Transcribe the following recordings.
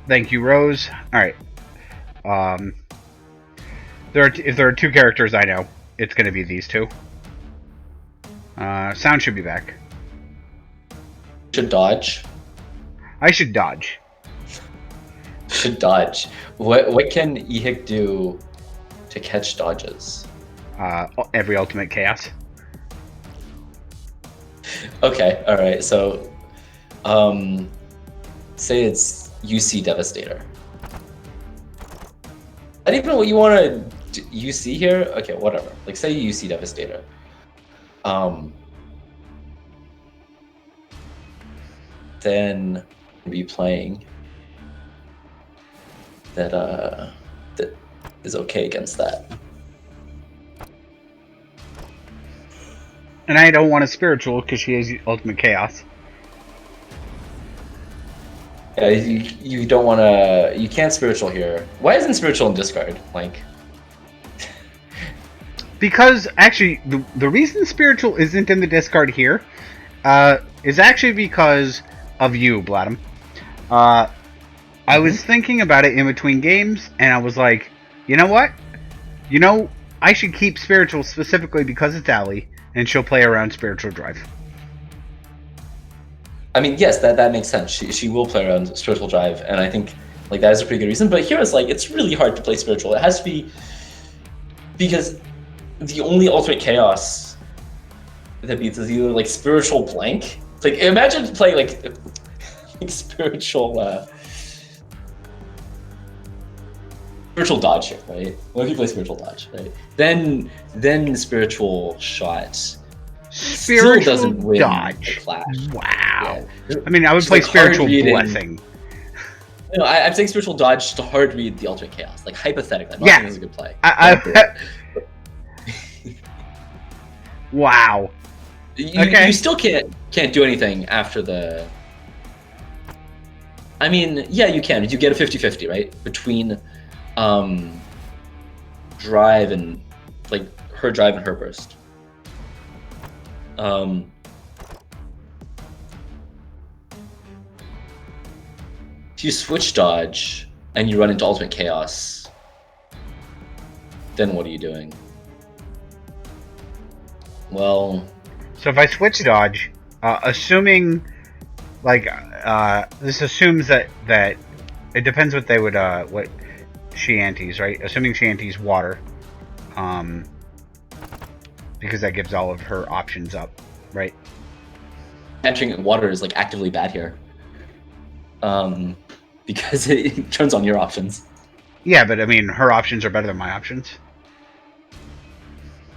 Thank you, Rose. All right. Um, if there are two characters I know, it's going to be these two. Sound should be back. Should dodge. I should dodge. Should dodge. What can Ehik do to catch dodges? Every ultimate chaos. Okay, all right. So, say it's UC Devastator. I don't even know what you want to UC here. Okay, whatever. Like, say UC Devastator. Then be playing that that is okay against that. And I don't want a spiritual because she has ultimate chaos. Yeah, you don't want to. You can't spiritual here. Why isn't spiritual in discard? Like, because actually, the reason spiritual isn't in the discard here is actually because of you, Blatm. I was thinking about it in between games, and I was like, you know what? You know, I should keep spiritual specifically because it's Ali, and she'll play around spiritual drive. I mean, yes, that makes sense. She will play around spiritual drive, and I think like that is a pretty good reason. But here it's like it's really hard to play spiritual. It has to be because the only alternate chaos that beats is either like spiritual blank. Like imagine playing like spiritual spiritual dodge here, right? What if you play spiritual dodge, right? Then spiritual shot Spiritual still doesn't win dodge. the clash. Wow. Yeah. I mean, I would play like spiritual blessing. No, I'm saying spiritual dodge just to hard read the alternate chaos. Like hypothetically, I'm not saying it's a good play. Wow. You still can't do anything after the. I mean, yeah, you can. You get a 50-50, right? Between drive and like her drive and her burst. If you switch dodge and you run into ultimate chaos, then what are you doing? Well, so if I switch dodge, assuming like this assumes that it depends what they would what she antis, right? Assuming she antis water, because that gives all of her options up, right? Entering water is like actively bad here, because it turns on your options. Yeah, but I mean, her options are better than my options.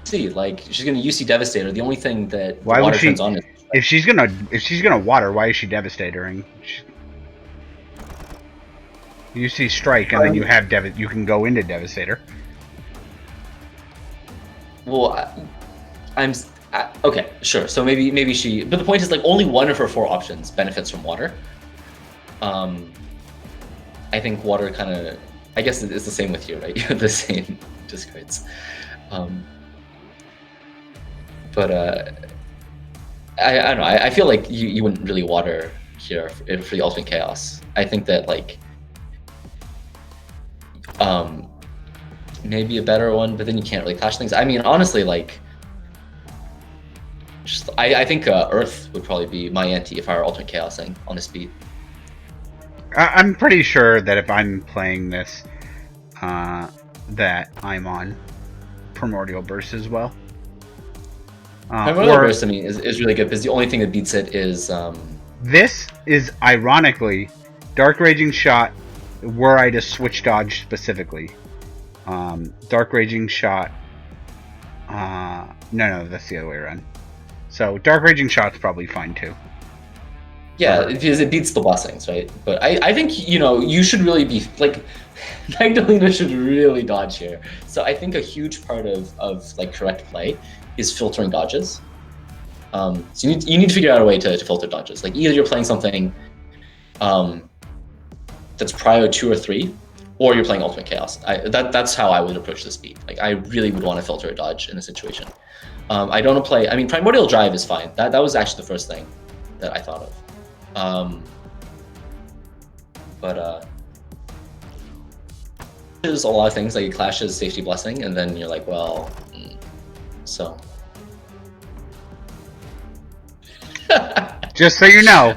See, like she's gonna UC Devastator. The only thing that why water would she, turns on is if she's gonna water, why is she Devastatoring? You see strike, and then you have you can go into Devastator. Well, okay, sure. So maybe she, but the point is like only one of her 4 options benefits from water. I think water kind of, I guess it's the same with you, right? You have the same discards. But I don't know. I feel like you wouldn't really water here for the ultimate chaos. I think that like maybe a better one, but then you can't really clash things. I mean, honestly, like just I think Earth would probably be my anti if I were ultimate chaosing on this beat. I'm pretty sure that if I'm playing this, that I'm on Primordial Burst as well. Primordial Burst, I mean, is really good because the only thing that beats it is. This is ironically Dark Raging Shot, were I to switch dodge specifically. Dark Raging Shot. No, that's the other way around. So Dark Raging Shot's probably fine too. Yeah, because it beats the blessings, right? But I think, you know, you should really be, like, Magdelina should really dodge here. So I think a huge part of like, correct play is filtering dodges. So you need to figure out a way to filter dodges. Like, either you're playing something that's prio 2 or 3, or you're playing Ultimate Chaos. That's how I would approach this beat. Like, I really would want to filter a dodge in a situation. I don't want to play, I mean, Primordial Drive is fine. That was actually the first thing that I thought of. a lot of things, like it clashes Safety Blessing, and then you're like, well, so. Just so you know,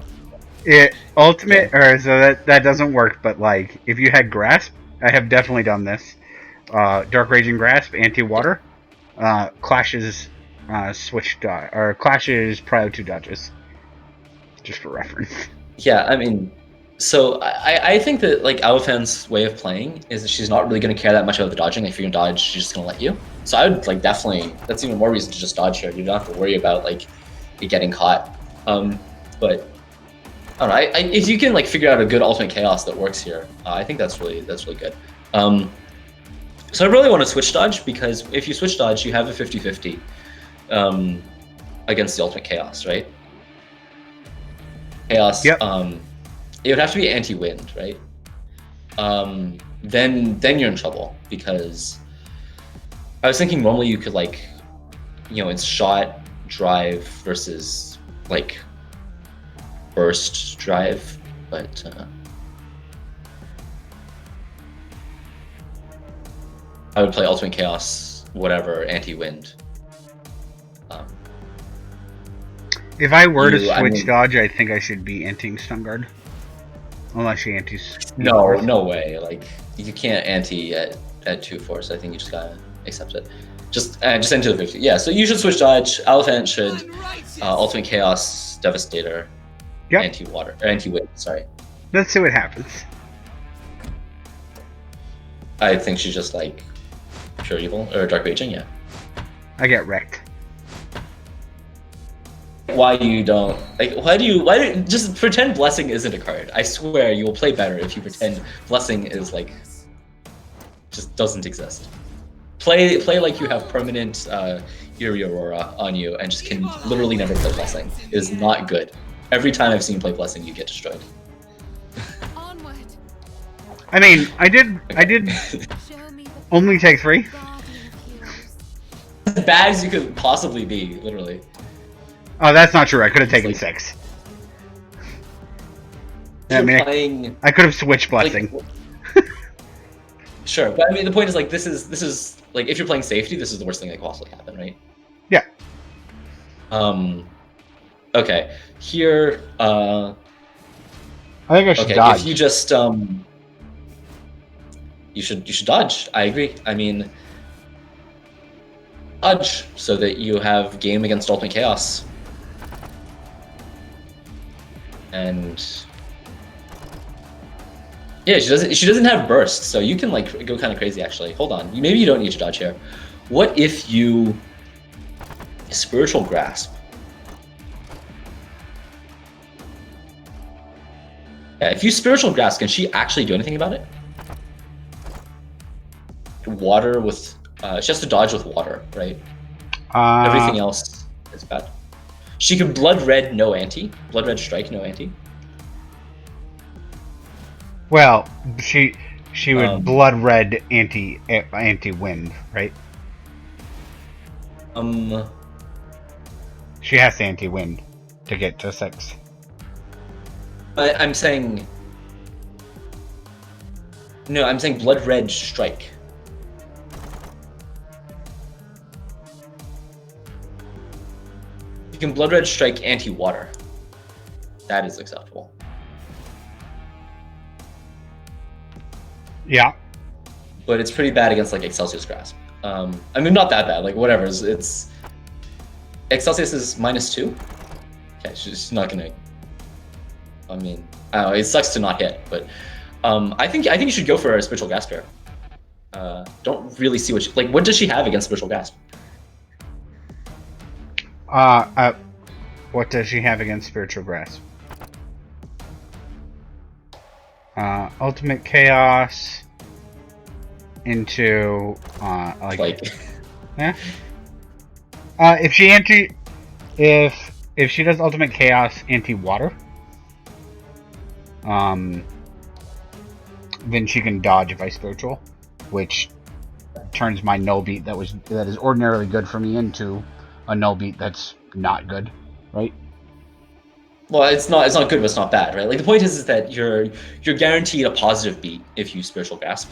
ultimate or so that doesn't work. But like, if you had Grasp, I have definitely done this. Dark Raging Grasp, anti-water, clashes switch dodge or clashes prio 2 dodges. Just for reference. Yeah, I mean, so I think that like Aliphant's way of playing is that she's not really going to care that much about the dodging. If you're gonna dodge, she's just gonna let you. So I would like definitely. That's even more reason to just dodge here. You don't have to worry about like you getting caught. But I don't know. If you can like figure out a good ultimate chaos that works here, I think that's really good. So I really want to switch dodge because if you switch dodge, you have a 50-50 against the ultimate chaos, right? Chaos. Yep. It would have to be anti-wind, right? Then you're in trouble because I was thinking normally you could like, it's shot drive versus like burst drive, but I would play ultimate chaos, whatever anti-wind. If I were to switch dodge, I think I should be anting Stun Guard. Unless she antis. No way. Like you can't anti at 2 force. I think you just gotta accept it. Just enter the 50. Yeah. So you should switch dodge. Aliphant should ultimate chaos, devastator, anti-water or anti-wind. Sorry. Let's see what happens. I think she's just like pure evil or dark raging. Yeah. I get wrecked. Why you don't like? Why do you just pretend blessing isn't a card? I swear you will play better if you pretend blessing is like just doesn't exist. Play like you have permanent Yuri Aurora on you and just can literally never play blessing. It is not good. Every time I've seen you play blessing, you get destroyed. I mean, I did only take 3. As bad as you could possibly be, literally. Oh, that's not true. I could have taken 6. I mean, I could have switched blessing. Like, sure, but I mean, the point is like this is like if you're playing safety, this is the worst thing that could possibly happen, right? Yeah. Okay. Here. I think I should dodge. If you just you should dodge. I agree. I mean, dodge so that you have game against ultimate chaos. And yeah, she doesn't have burst, so you can like go kind of crazy actually. Hold on, maybe you don't need to dodge here. What if you spiritual grasp? Yeah, if you spiritual grasp, can she actually do anything about it? Water with she has to dodge with water, right? Everything else is bad. She can blood red, no anti. Blood red strike, no anti. Well, she would blood red anti wind, right? She has to anti wind to get to 6. I'm saying. No, I'm saying blood red strike. You can blood red strike anti-water. That is acceptable. Yeah. But it's pretty bad against like Excelsius Grasp. I mean, not that bad. Like whatever. It's Excelsius is -2. Okay, she's not gonna. I mean, I don't know. It sucks to not hit, but I think you should go for a spiritual grasp here. Don't really see what does she have against spiritual grasp? What does she have against spiritual grasp? Ultimate chaos into yeah. If she does ultimate chaos anti-water, then she can dodge if I spiritual, which turns my no beat that is ordinarily good for me into a no beat that's not good, right? Well, it's not good, but it's not bad, right? Like the point is that you're guaranteed a positive beat if you spiritual grasp.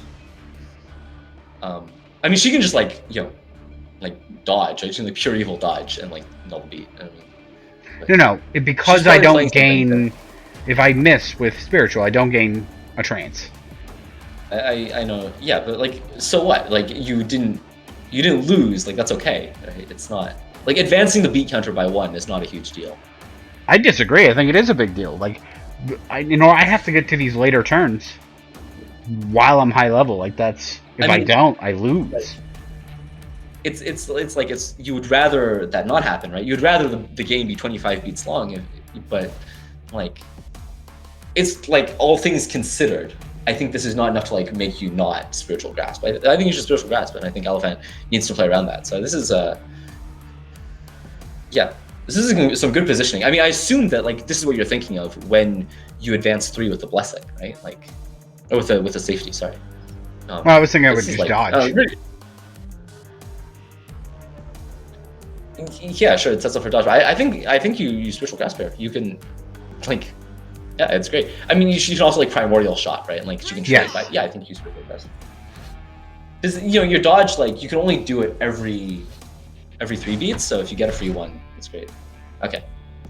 I mean, she can just like dodge. Right? She can like pure evil dodge and like double beat. I mean, No, because she's I probably don't playing gain. If I miss with spiritual, I don't gain a trance. I know, yeah, but like, so what? Like, you didn't lose. Like, that's okay. Right? It's not like advancing the beat counter by 1 is not a huge deal. I disagree. I think it is a big deal. Like, I have to get to these later turns while I'm high level. Like, that's if I don't, I lose. Like, it's like you would rather that not happen, right? You'd rather the game be 25 beats long, but like, it's like all things considered. I think this is not enough to like make you not spiritual grasp. I think you should spiritual grasp, and I think Aliphant needs to play around that. So this is this is some good positioning. I mean, I assume that like this is what you're thinking of when you advance 3 with the blessing, right? Like, or with the safety. Sorry. Well, I was thinking I would just dodge. Yeah, sure. It sets up for dodge. I think you use spiritual grasp here. You can, like, yeah, it's great. I mean, you can also like primordial shot, right? And like she can trade. But yeah, I think you use spiritual grasp. Because your dodge, like you can only do it every 3 beats. So if you get a free 1, it's great. Okay,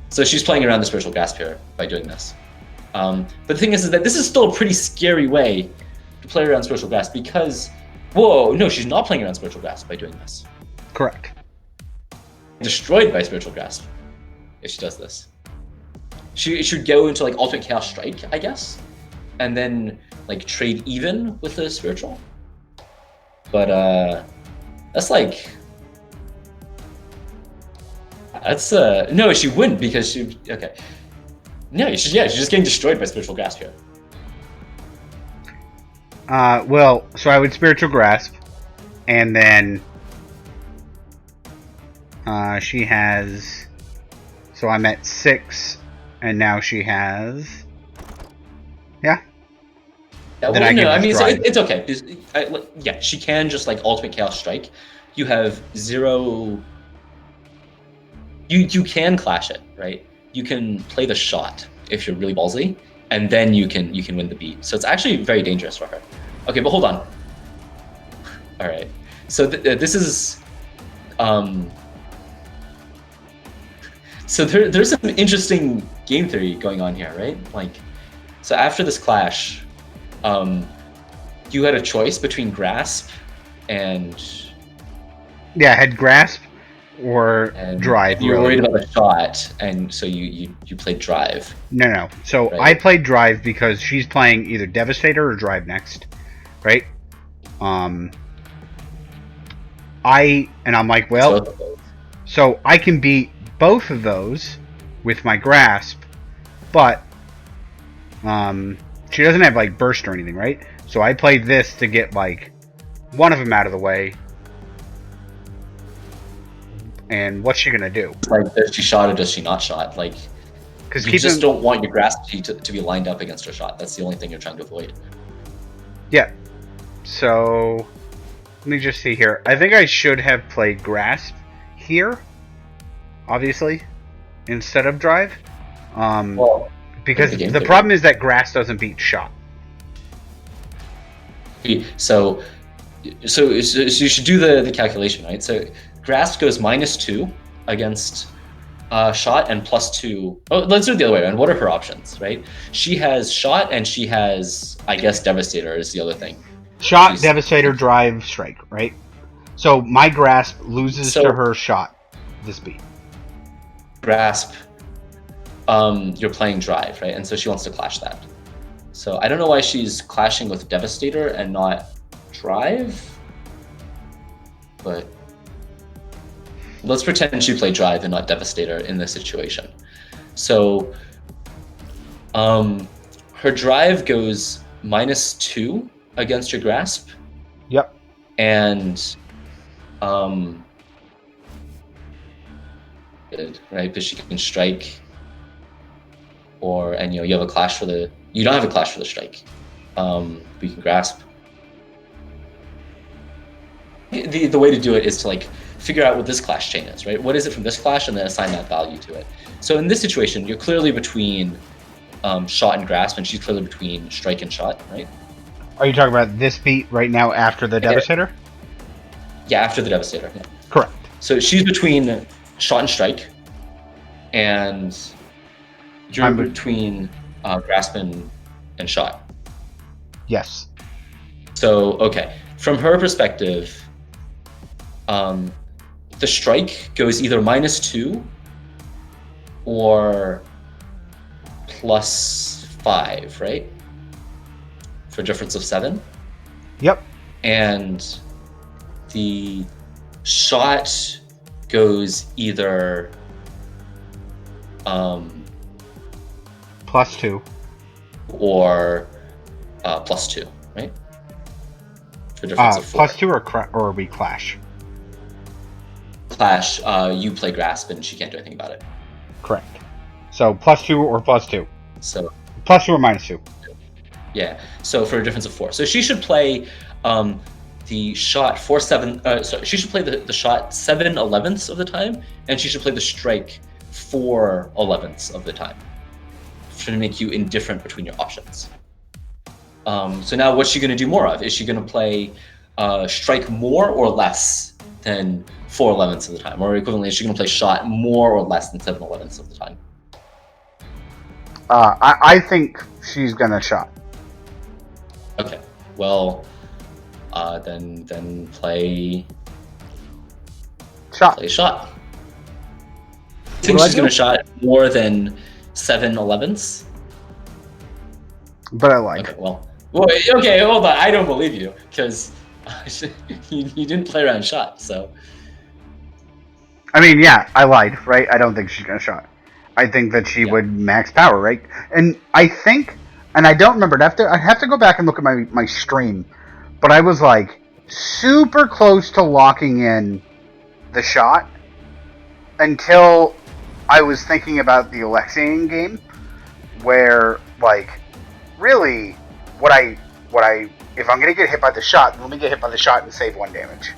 so she's playing around the spiritual grasp here by doing this. But the thing is that this is still a pretty scary way to play around spiritual grasp because, whoa, no, she's not playing around spiritual grasp by doing this. Correct. Destroyed by spiritual grasp if she does this. She should go into like ultimate chaos strike, I guess, and then like trade even with the spiritual. But that's like no, she wouldn't because she okay. No, she's just getting destroyed by spiritual grasp here. Well, so I would spiritual grasp, and then she has. So I'm at 6, and now she has. Yeah. Yeah, well, no, I mean, so it's okay. Yeah, she can just like ultimate chaos strike. You have 0. You can clash it, right? You can play the shot if you're really ballsy, and then you can win the beat. So it's actually very dangerous for her. Okay, but hold on. All right. So this is so there's some interesting game theory going on here, right? Like, so after this clash, you had a choice between grasp and I had grasp or drive. You were worried about the shot, and so you played drive. No. So right? I played drive because she's playing either Devastator or drive next, right? I'm like, well, so I can beat both of those with my grasp, but she doesn't have like burst or anything, right? So I played this to get like one of them out of the way. And what's she gonna do? Like, does she shot or does she not shot? Like, because you just don't want your grasp to be lined up against her shot. That's the only thing you're trying to avoid. Yeah. So let me just see here. I think I should have played grasp here, obviously, instead of drive. Well, because the problem is that grasp doesn't beat shot. So you should do the calculation, right? So grasp goes -2 against shot and +2. Oh, let's do it the other way around. What are her options, right? She has shot and she has, I guess, Devastator is the other thing. Shot, Devastator, drive, strike, right? So my grasp loses to her shot this beat. Grasp, you're playing drive, right? And so she wants to clash that. So I don't know why she's clashing with Devastator and not drive, but let's pretend she played drive and not Devastator in this situation. So her drive goes -2 against your grasp. Yep. And right, but she can strike, and you have a clash for the. You don't have a clash for the strike. But you can grasp. The way to do it is to like figure out what this clash chain is, right? What is it from this clash, and then assign that value to it. So in this situation, you're clearly between shot and grasp, and she's clearly between strike and shot, right? Are you talking about this beat right now after the Devastator? Yeah, after the Devastator. Yeah. Correct. So she's between shot and strike, and you're between grasp and shot. Yes. So okay, from her perspective, the strike goes either -2 or +5, right? For a difference of 7. Yep. And the shot goes either +2 or +2, right? For a difference of 4. +2 or we clash. Clash, you play grasp and she can't do anything about it. Correct. So +2 or +2. So +2 or -2. Yeah. So for a difference of 4. So she should play the shot 4/7. Sorry, she should play the shot 7/11ths of the time, and she should play the strike 4/11ths of the time. To make you indifferent between your options. So now, what's she going to do more of? Is she going to play strike more or less than 4/11ths of the time, or equivalently, is she going to play shot more or less than 7/11ths of the time? I think she's gonna shot. Okay. Well, then play shot. Play shot. I think she's going to shot more than 7/11ths. But I like. Okay. Well, okay. Hold on. I don't believe you because you didn't play around shot. So. I mean, yeah, I lied, right? I don't think she's gonna shot. I think that she would max power, right? And I think, and I don't remember. I have to go back and look at my stream, but I was like super close to locking in the shot until I was thinking about the Alexian game, where like really, what I if I'm gonna get hit by the shot, let me get hit by the shot and save 1 damage,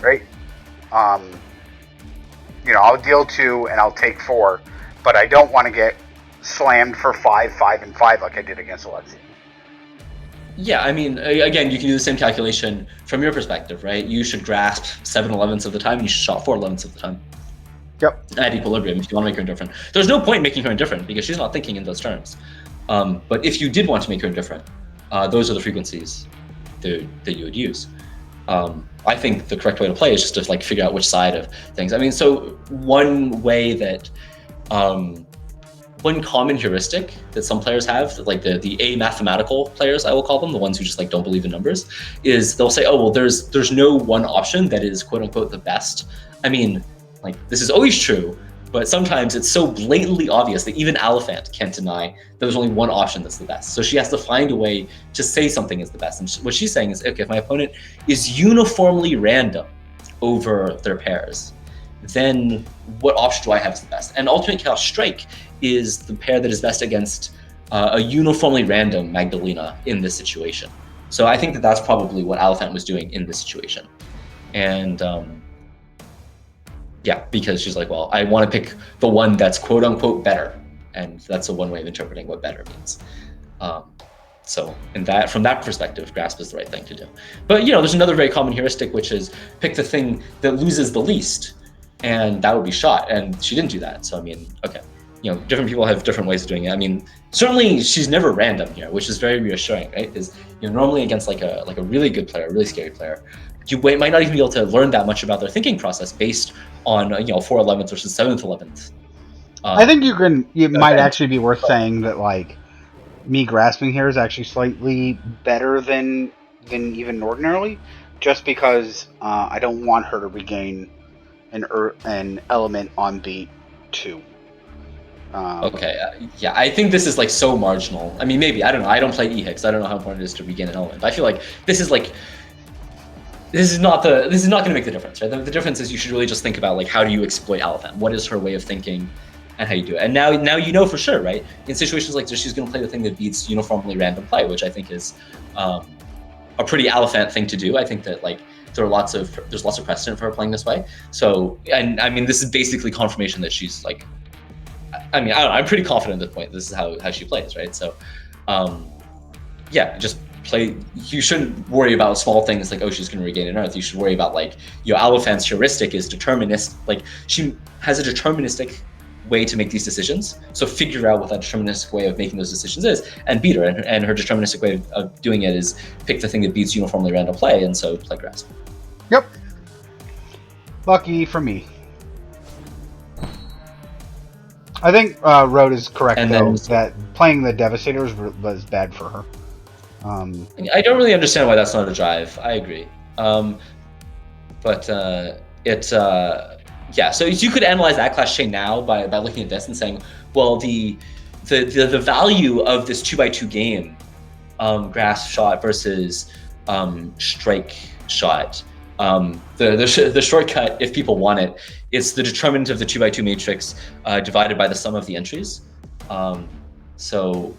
right? I'll deal 2 and I'll take 4. But I don't want to get slammed for 5, 5, and 5 like I did against Alexia. Yeah, I mean, again, you can do the same calculation from your perspective, right? You should grasp 7/11ths of the time, and you should shot 4/11ths of the time. Yep. At equilibrium, if you want to make her indifferent. There's no point making her indifferent because she's not thinking in those terms. But if you did want to make her indifferent, those are the frequencies that you would use. I think the correct way to play is just to like figure out which side of things. I mean, so one way that one common heuristic that some players have, like the a-mathematical players, I will call them, the ones who just like don't believe in numbers, is they'll say, oh, well, there's no one option that is quote unquote the best. I mean, like this is always true, but sometimes it's so blatantly obvious that even Aliphant can't deny that there's only one option that's the best. So she has to find a way to say something is the best. And what she's saying is, okay, if my opponent is uniformly random over their pairs, then what option do I have as the best? And Ultimate Chaos Strike is the pair that is best against a uniformly random Magdelina in this situation. So I think that that's probably what Aliphant was doing in this situation. And yeah, because she's like, well, I want to pick the one that's quote unquote better. And that's a one way of interpreting what better means. So from that perspective, grasp is the right thing to do. But there's another very common heuristic, which is pick the thing that loses the least. And that would be shot, and she didn't do that. So I mean, okay, different people have different ways of doing it. I mean, certainly she's never random here, which is very reassuring, right? Because normally against like a really good player, a really scary player, you might not even be able to learn that much about their thinking process based on 4/11ths versus 7/11ths. I think you might actually be worth saying that like me grasping here is actually slightly better than even ordinarily, just because I don't want her to regain an element on beat 2. Okay, yeah, I think this is like so marginal. I mean, maybe, I don't know. I don't play E-Hicks. I don't know how important it is to regain an element. But I feel like this is not going to make the difference, right? The difference is you should really just think about like how do you exploit Aliphant? What is her way of thinking, and how you do it? And now you know for sure, right? In situations like this, she's going to play the thing that beats uniformly random play, which I think is a pretty Aliphant thing to do. I think that like there's lots of precedent for her playing this way. So, and I mean, this is basically confirmation that she's like, I mean, I don't know, I'm pretty confident at this point. This is how she plays, right? So, yeah, just you shouldn't worry about small things like, oh, she's going to regain an Earth. You should worry about like, Aliphant's heuristic is determinist. Like, she has a deterministic way to make these decisions. So figure out what that deterministic way of making those decisions is, and beat her. And her deterministic way of doing it is pick the thing that beats uniformly random play, and so play Grasp. Yep. Lucky for me. I think Road is correct, that playing the Devastators was bad for her. I don't really understand why that's not a drive. I agree. Yeah, so you could analyze that class chain now by looking at this and saying, well, the value of this 2x2 game, Grasp shot versus strike shot, the shortcut, if people want it, it's the determinant of the 2x2 matrix divided by the sum of the entries. So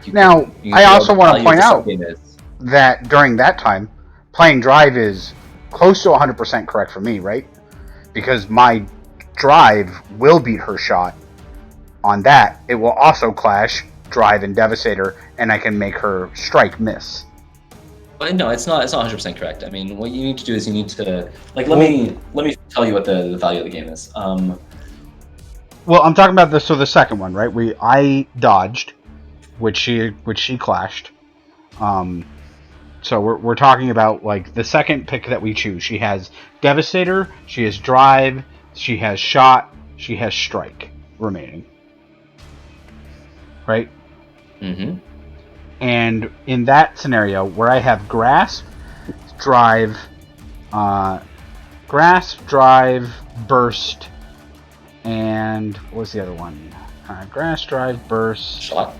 now, I also want to point out that during that time, playing drive is close to 100% correct for me, right? Because my drive will beat her shot. On that, it will also clash drive and Devastator, and I can make her strike miss. No, it's not 100% correct. I mean, what you need to do is you need to let me tell you what the value of the game is. Well, I'm talking about the second one, right? I dodged, which she clashed. So we're talking about like the second pick that we choose. She has Devastator, she has Drive, she has Shot, she has Strike remaining. Right? Mm-hmm. And in that scenario, where I have Grasp, Drive, Burst, and what was the other one? Grasp, Drive, Burst, Shot,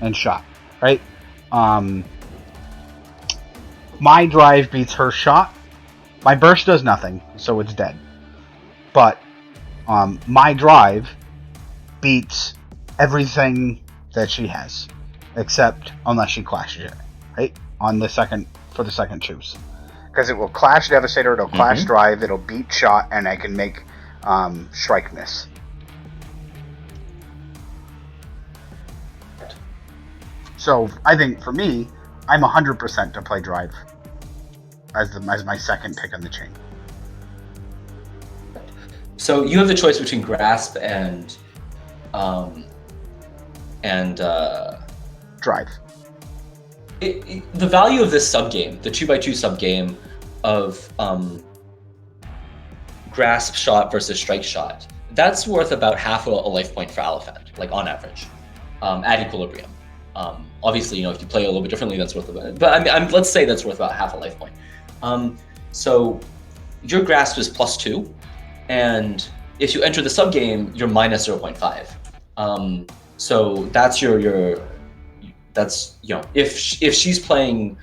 and Shot. Right? My drive beats her shot. My burst does nothing, so it's dead. But my drive beats everything that she has, except unless she clashes it, right? For the second choose, because it will clash Devastator, it'll clash Drive, it'll beat shot, and I can make strike miss. So I think for me, I'm 100% to play Drive as my second pick on the chain. So you have the choice between Grasp and Drive. The value of this subgame, the 2x2 subgame of Grasp shot versus Strike shot, that's worth about half a life point for Aliphant, like on average, at equilibrium. Obviously, if you play a little bit differently, that's worth about. But let's say that's worth about half a life point. So your Grasp is +2, and if you enter the subgame, you're minus 0.5. So that's if she's playing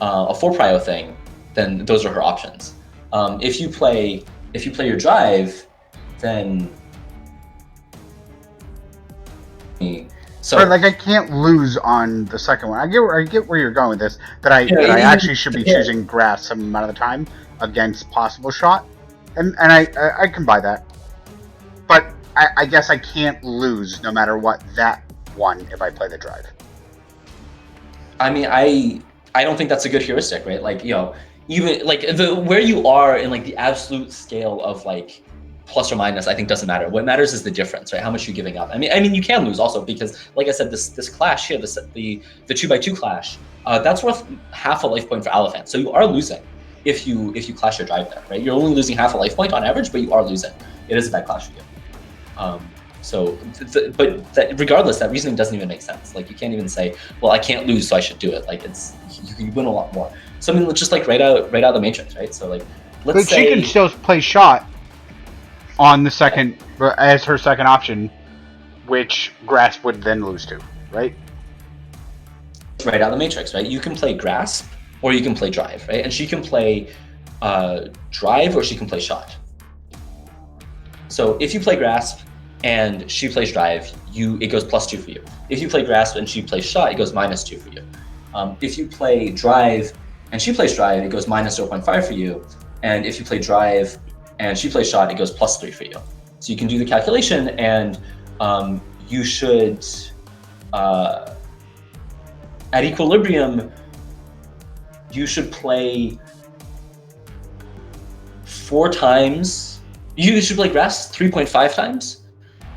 a 4-prio thing, then those are her options. If you play your Drive, then so like I can't lose on the second one. I get where you're going with this. That I actually should be choosing Grasp some amount of the time against possible shot, and I can buy that. But I guess I can't lose no matter what that one if I play the Drive. I mean, I don't think that's a good heuristic, right? Like, even like where you are in like the absolute scale of like plus or minus, I think doesn't matter. What matters is the difference, right? How much you're giving up. I mean, you can lose also because, like I said, this clash here, the 2x2 clash, that's worth half a life point for Aliphant. So you are losing if you clash your Drive there, right? You're only losing half a life point on average, but you are losing. It is a bad clash for you. Regardless, that reasoning doesn't even make sense. Like, you can't even say, well, I can't lose, so I should do it. Like, you win a lot more. So I mean, let's just like write out the matrix, right? So like, let's say she can still play shot on the second as her second option, which Grasp would then lose to, right? Write out the matrix, right? You can play Grasp or you can play Drive, right? And she can play Drive or she can play shot. So if you play Grasp and she plays Drive, it goes +2 for you. If you play Grasp and she plays shot, it goes -2 for you. If you play Drive and she plays Drive, it goes -0.5 for you. And if you play Drive and she plays shot, it goes +3 for you. So you can do the calculation, and you should, at equilibrium, you should play 4 times. You should play grass 3.5 times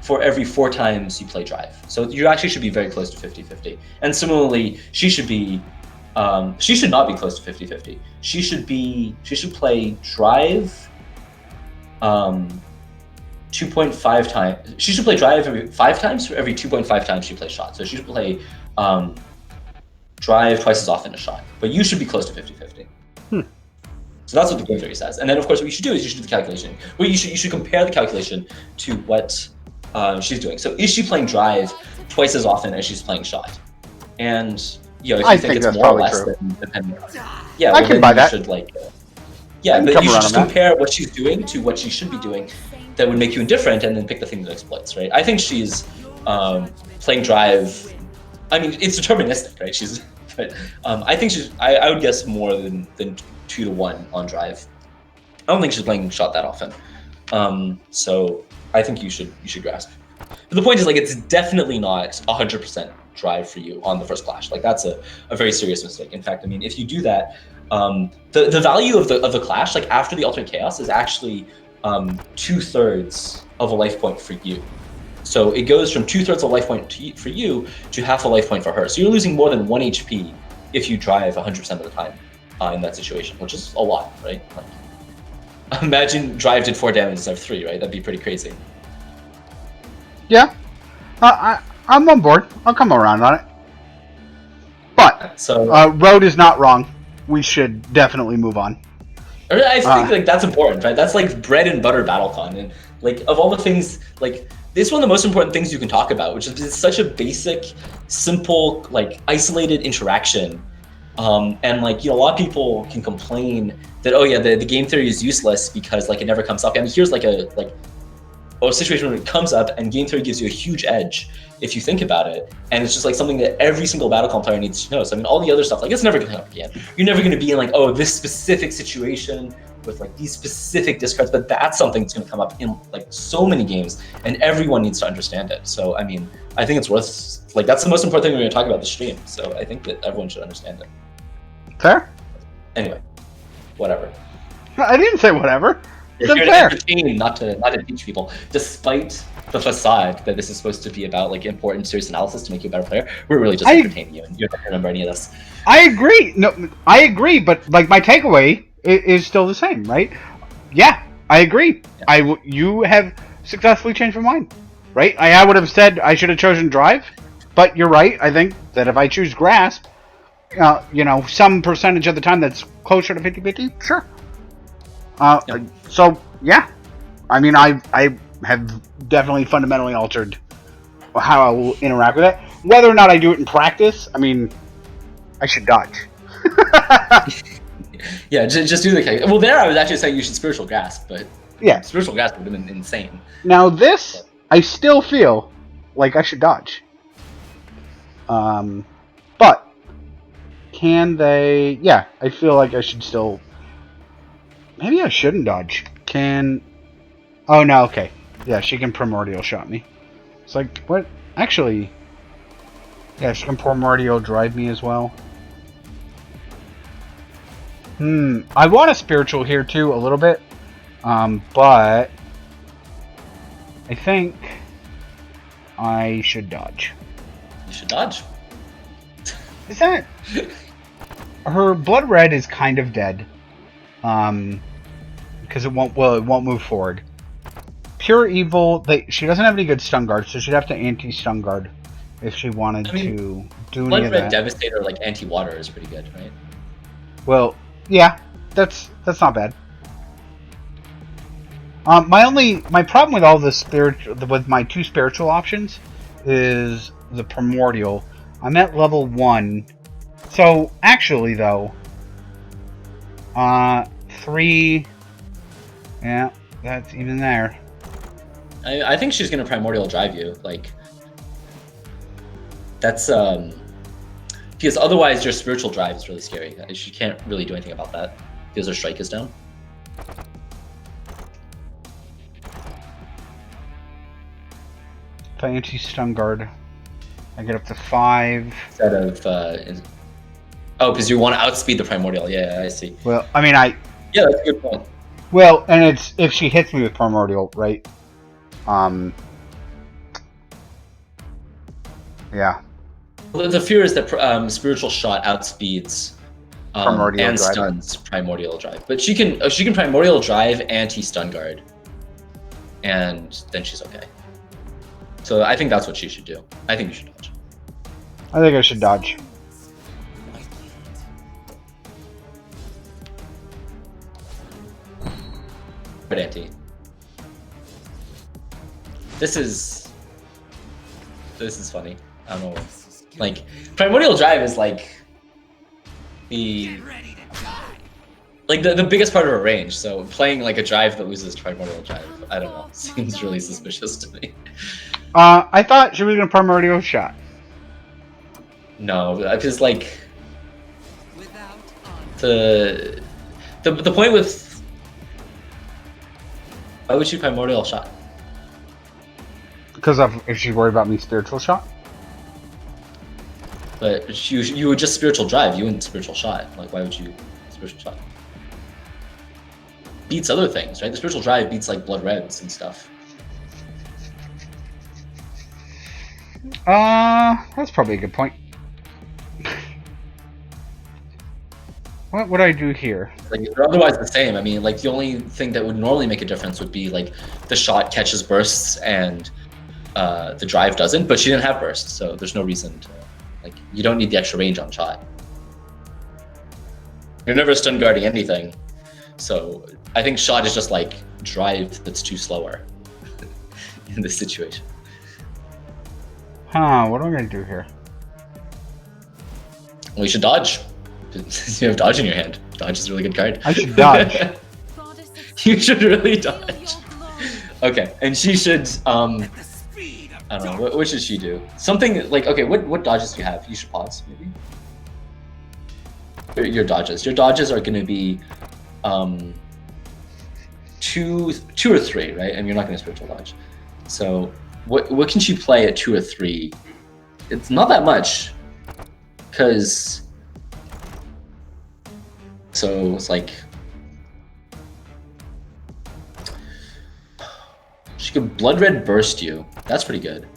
for every 4 times you play drive. So you actually should be very close to 50-50. And similarly, she should not be close to 50-50. She should play drive 2.5 times. She should play drive every 5 times for every 2.5 times she plays shot. So she should play drive twice as often as shot. But you should be close to 50-50. So that's what the game theory says. And then, of course, what you should do is you should do the calculation. Well, you should compare the calculation to what she's doing. So is she playing drive twice as often as she's playing shot? And if you think it's more or less, then depending on I can buy that. Should, but you should just compare what she's doing to what she should be doing. That would make you indifferent, and then pick the thing that exploits, right? I think she's playing drive. I mean, it's deterministic, right? But I think she's. I would guess more than 2-to-1 on drive. I don't think she's playing shot that often. So I think you should grasp. But the point is, it's definitely not 100% drive for you on the first clash. That's a very serious mistake. In fact, I mean, if you do that, the value of the clash, after the alternate chaos, is actually 2/3 of a life point for you. So it goes from 2/3 of a life point for you to half a life point for her. So you're losing more than 1 HP if you drive 100% of the time in that situation, which is a lot, right? Imagine drive did 4 damage instead of 3, right? That'd be pretty crazy. Yeah, I'm on board. I'll come around on it. But Road is not wrong. We should definitely move on. I think that's important, right? That's bread and butter BattleCon, and of all the things, this is one of the most important things you can talk about, which is it's such a basic, simple, isolated interaction, and a lot of people can complain that the game theory is useless because it never comes up. And here's a situation where it comes up and game theory gives you a huge edge if you think about it, and it's just something that every single BattleCon player needs to know. So I mean, all the other stuff, it's never gonna come up again. You're never gonna be in this specific situation with these specific discards, but that's something that's gonna come up in so many games, and everyone needs to understand it. So I mean, I think it's worth that's the most important thing we're gonna talk about this stream. So I think that everyone should understand it. Fair. Anyway, whatever. I didn't say whatever. You're here to entertain, not to teach people. Despite the facade that this is supposed to be about important, serious analysis to make you a better player, we're really just entertaining you, and you don't remember any of this. I agree. No, I agree, but my takeaway is still the same, right? Yeah, I agree. Yeah. You have successfully changed my mind, right? I would have said I should have chosen drive, but you're right. I think that if I choose grasp, some percentage of the time that's closer to 50-50, sure. So yeah, I mean, I have definitely fundamentally altered how I will interact with it. Whether or not I do it in practice, I mean, I should dodge. Yeah, just do the cake. Well, there I was actually saying you should spiritual grasp, but yeah, spiritual grasp would have been insane. Now this, I still feel like I should dodge. But can they? Yeah, I feel like I should still. Maybe I shouldn't dodge. Oh no, okay. Yeah, she can primordial shot me. It's what? Actually, yeah, she can primordial drive me as well. I want a spiritual here too, a little bit. But I think I should dodge. You should dodge. Is that... Her blood red is kind of dead. Because it won't move forward. Pure evil, she doesn't have any good stun guard, so she'd have to anti-stun guard if she wanted to do any of that. Blood red devastator anti-water is pretty good, right? Well, yeah, that's not bad. My problem with all the with my 2 spiritual options is the primordial. I'm at level 1, so actually though, 3, yeah, that's even there. I think she's gonna primordial drive you, that's because otherwise your spiritual drive is really scary. She can't really do anything about that because her strike is down. If I anti-stun guard, I get up to 5. Instead of Oh, because you want to outspeed the Primordial. Yeah, I see. Well, I mean, Yeah, that's a good point. Well, and it's if she hits me with Primordial, right? Yeah. Well, the fear is that Spiritual Shot outspeeds Primordial and Drive. stuns Primordial Drive. But she can Primordial Drive anti-stun guard, and then she's okay. So I think that's what she should do. I think you should dodge. I think I should dodge. But anti. This is funny. I don't know. Like Primordial Drive is like the biggest part of her range. So playing like a drive that loses Primordial Drive, I don't know, seems really suspicious to me. I thought she was gonna Primordial Shot. No, because like the point with why would she Primordial Shot? Because of if she's worried about me Spiritual Shot. But you would just Spiritual Drive. You wouldn't Spiritual Shot. Like why would you Spiritual Shot? Beats other things, right? The Spiritual Drive beats like Blood Reds and stuff. That's probably a good point. What would I do here? Like they're otherwise the same. I mean, like the only thing that would normally make a difference would be like the shot catches bursts and the drive doesn't. But she didn't have bursts, so there's no reason to like. You don't need the extra range on shot. You're never stun guarding anything, so I think shot is just like drive that's too slower in this situation. Huh? What am I gonna do here? Well, you should dodge. You have dodge in your hand. Dodge is a really good card. I should dodge. You should really dodge. Okay, and she should. I don't know. What should she do? Something like okay. What dodges do you have? You should pause maybe. Your dodges. Your dodges are going to be, two or three, right? And you're not going to spiritual dodge. So what can she play at 2 or 3? It's not that much, because. So it's like she could Blood Red burst you. That's pretty good.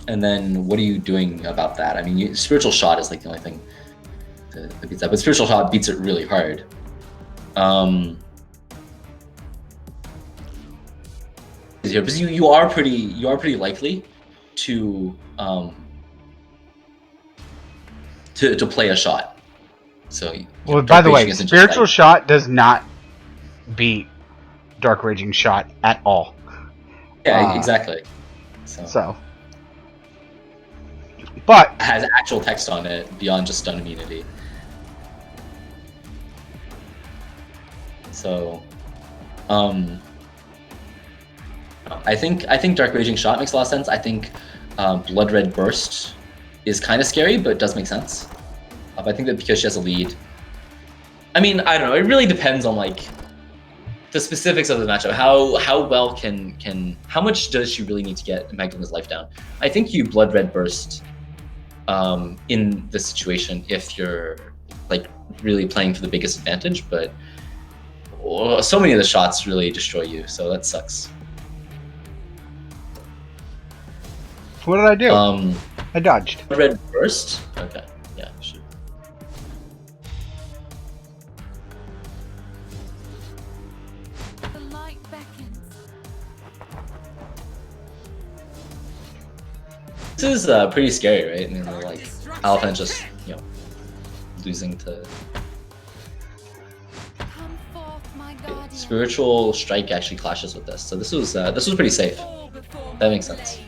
And then what are you doing about that? I mean, Spiritual Shot is like the only thing that beats that, but Spiritual Shot beats it really hard. Because you are pretty likely to play a shot. So well, by the way, Spiritual Shot does not beat Dark Raging Shot at all. Yeah, exactly. So, but it has actual text on it beyond just stun immunity. So, I think Dark Raging Shot makes a lot of sense. I think Blood Red Burst is kind of scary, but it does make sense. I think that because she has a lead. I mean, I don't know. It really depends on like the specifics of the matchup. How well how much does she really need to get Magdalena's life down? I think you Blood Red Burst in this situation if you're like really playing for the biggest advantage, but so many of the shots really destroy you, so that sucks. What did I do? I dodged. Red burst? Okay, yeah, sure. The light beckons. This is pretty scary, right? And then like Aliphant just, losing to Come forth, my guardian. Spiritual Strike actually clashes with this, so this was pretty safe. That makes sense.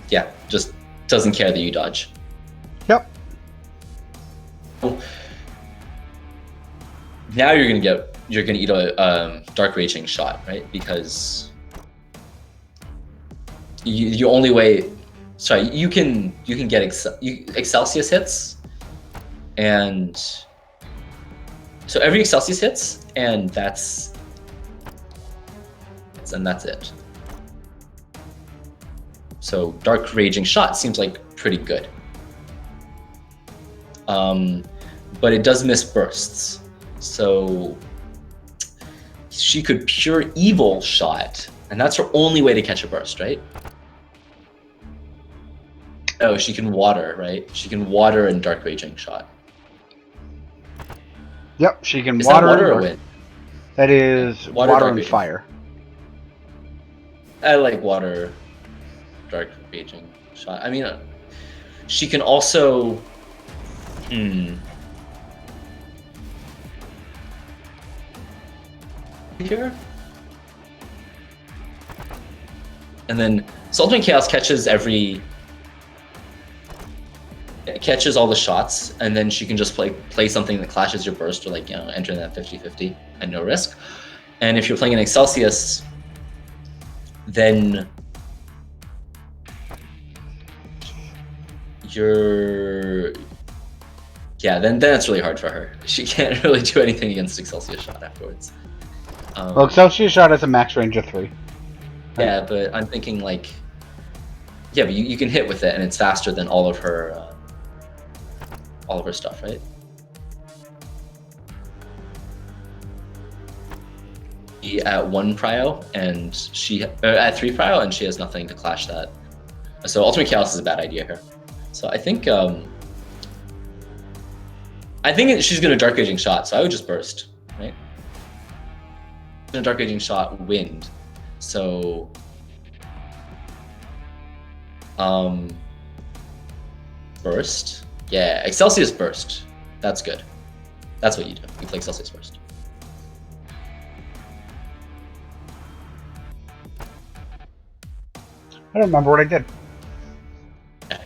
Yeah, just doesn't care that you dodge. Yep. Now you're gonna eat a Dark Raging Shot, right? Because you only way. Sorry, you can get Excelsius hits, and so every Excelsius hits, and that's hits, and that's it. So Dark Raging Shot seems like pretty good. But it does miss bursts. So she could Pure Evil Shot, and that's her only way to catch a burst, right? Oh, she can Water, right? She can Water and Dark Raging Shot. Yep, she can Is water. that Water or Wind? That is Water, water Dark and Raging. fire. I like Water, Dark Raging Shot. I mean, she can also... Here? And then Ultimate Chaos catches it catches all the shots, and then she can just play something that clashes your burst, or like, you know, enter that 50-50 at no risk. And if you're playing an Excelsius, then then it's really hard for her. She can't really do anything against Excelsius Shot afterwards. Well, Excelsius Shot has a max range of 3. Yeah, but I'm thinking like, yeah, but you can hit with it, and it's faster than all of her stuff, right? She at 1 prio, and she at 3 prio, and she has nothing to clash that. So Ultimate Chaos is a bad idea here. So I think she's gonna Dark Raging Shot, so I would just burst, right? Gonna Dark Raging Shot Wind, so burst. Yeah, Excelsius Burst. That's good. That's what you do. You play Excelsius Burst. I don't remember what I did. Okay.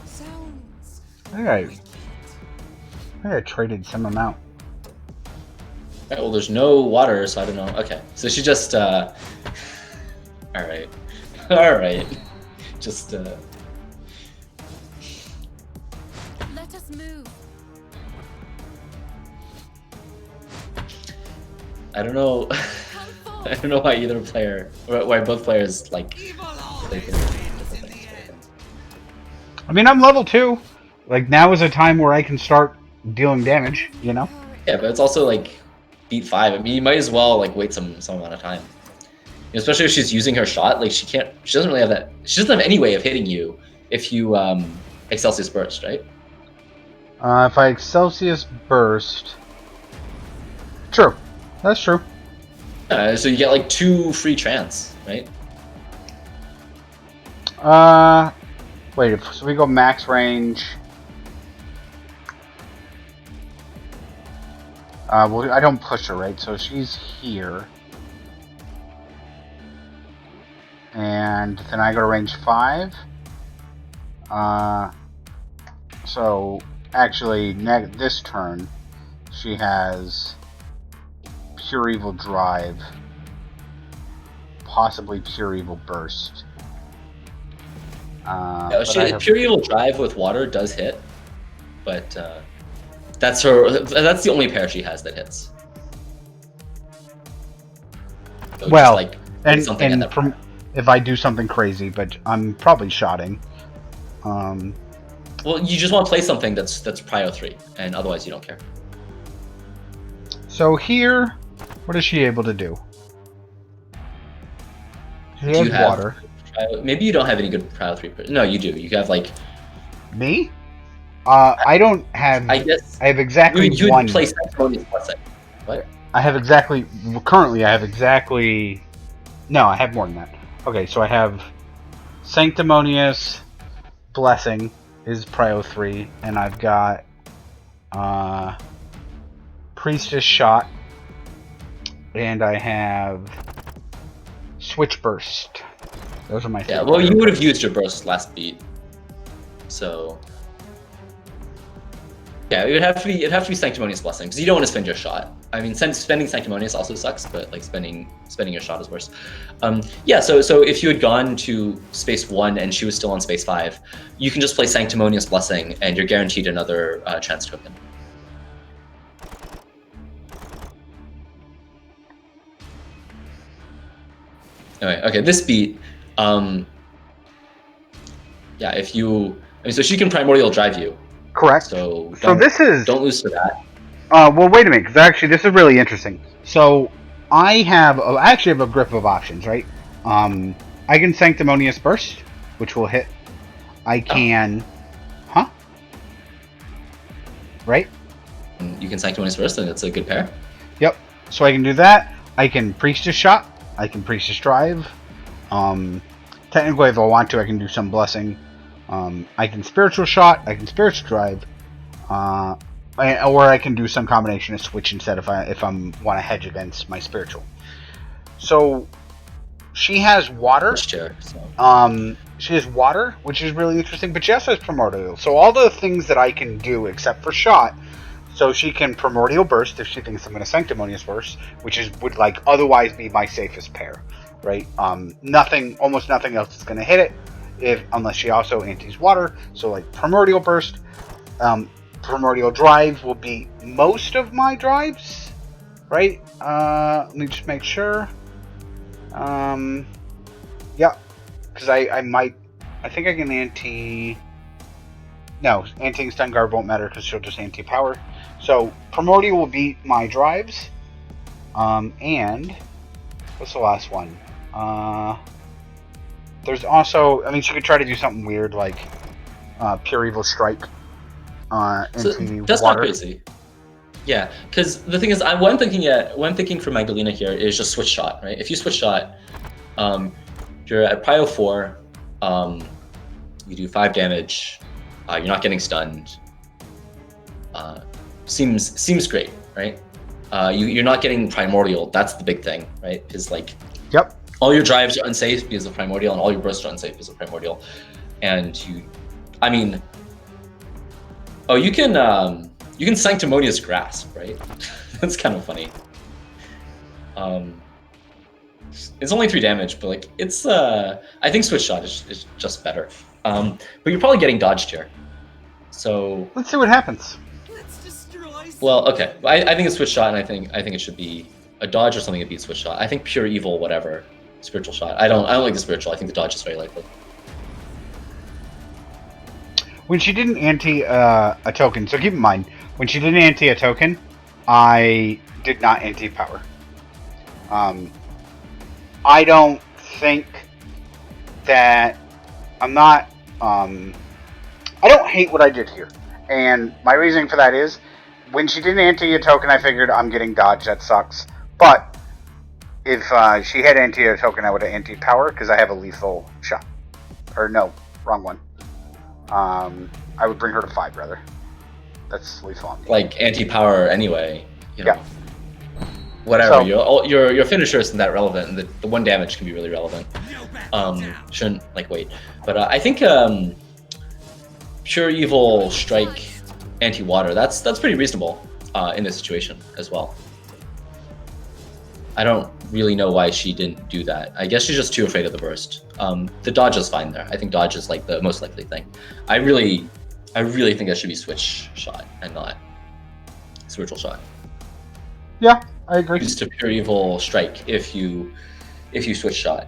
Sounds I think I traded some amount. Alright, well, there's no water, so I don't know. Okay, so she just, alright. Alright. Just, Let us move. I don't know. Come I forth. don't know why either player, or why both players, like, they can different things. I mean, I'm level 2. Like, now is a time where I can start dealing damage, you know? Yeah, but it's also, like, beat 5. I mean, you might as well, like, wait some amount of time. Especially if she's using her shot, like, she doesn't really have that, she doesn't have any way of hitting you if you, Excelsius Burst, right? If I Excelsius Burst... True. That's true. So you get, like, 2 free trance, right? Wait, so we go max range... well, I don't push her, right? So she's here. And then I go to range 5. So, actually, this turn, she has Pure Evil Drive, possibly Pure Evil Burst. Pure Evil Drive with water does hit, but that's the only pair she has that hits. So Well, just, like, something at that from, if I do something crazy, but I'm probably shotting. Well, you just want to play something that's prio 3, and otherwise you don't care. So here, what is she able to do? She Do has you have water. Maybe you don't have any good prio 3. No, you do. You have, like, Me? I don't have. I guess I have exactly you one. would play Sanctimonious Blessing. What? I have exactly. Currently, I have exactly. No, I have more than that. Okay, so I have Sanctimonious Blessing is prio 3, and I've got Priestess Shot, and I have Switch Burst. Those are my. Yeah. Well, you would have used your burst last beat, so. Yeah, it'd have to be Sanctimonious Blessing, because you don't want to spend your shot. I mean, spending Sanctimonious also sucks, but, like, spending your shot is worse. Yeah, so if you had gone to space 1 and she was still on space 5, you can just play Sanctimonious Blessing, and you're guaranteed another chance token. Anyway, okay, this beat. Yeah, if you, I mean, so she can primordial drive you. Correct. So this is don't lose to that. well, wait a minute, because actually this is really interesting. So I actually have a grip of options, right? I can Sanctimonious Burst, which will hit. I can, right? You can Sanctimonious Burst, and it's a good pair. Yep. So I can do that. I can Priestess Shot. I can Priestess Drive. Technically, if I want to, I can do some Blessing. I can Spiritual Shot. I can Spiritual Drive. Or I can do some combination of Switch instead if I want to hedge against my Spiritual. So she has Water. Chair, so. She has Water, which is really interesting, but she also has Primordial. So all the things that I can do except for Shot. So she can Primordial Burst if she thinks I'm going to Sanctimonious Burst, which would like otherwise be my safest pair, right? Almost nothing else is going to hit it, unless she also antis Water. So like Primordial Burst, Primordial Drive will be most of my drives, right? Let me just make sure. Yeah, because I think I can anti. No, anti Stun Guard won't matter because she'll just anti Power. So Primordial will be my drives. And what's the last one? There's also, I mean, she could try to do something weird like Pure Evil Strike. So that's Water. not crazy. Yeah, because the thing is, what I'm thinking for Magdelina here is just Switch Shot, right? If you Switch Shot, you're at Prio 4, you do 5 damage, you're not getting stunned. Seems great, right? You're not getting Primordial. That's the big thing, right? Is like, yep, all your drives are unsafe because of Primordial, and all your bursts are unsafe because of Primordial. And I mean, you can Sanctimonious Grasp, right? That's kind of funny. It's only 3 damage, but like it's I think Switch Shot is just better. But you're probably getting dodged here. So let's see what happens. Well, okay. I think it's Switch Shot, and I think it should be a dodge or something that beats Switch Shot. I think Pure Evil, whatever, Spiritual Shot. I don't like the Spiritual. I think the dodge is very likely. When she didn't anti a token, so keep in mind, when she didn't anti a token, I did not anti Power. I don't think that I'm not. I don't hate what I did here, and my reasoning for that is, when she didn't anti a token, I figured I'm getting dodged. That sucks. But if she had anti a token, I would have anti Power because I have a lethal shot. Or no, wrong one. I would bring her to 5 rather. That's lethal on me. Like anti-power anyway. You know. Yeah. Whatever. So, your finisher isn't that relevant, and the 1 damage can be really relevant. Shouldn't like wait, but I think Pure Evil Strike anti-water. That's pretty reasonable in this situation as well. I don't really know why she didn't do that. I guess she's just too afraid of the burst. The dodge is fine there. I think dodge is like the most likely thing. I really think that should be Switch Shot and not Spiritual Shot. Yeah, I agree. Use to Pure Evil Strike if you Switch Shot.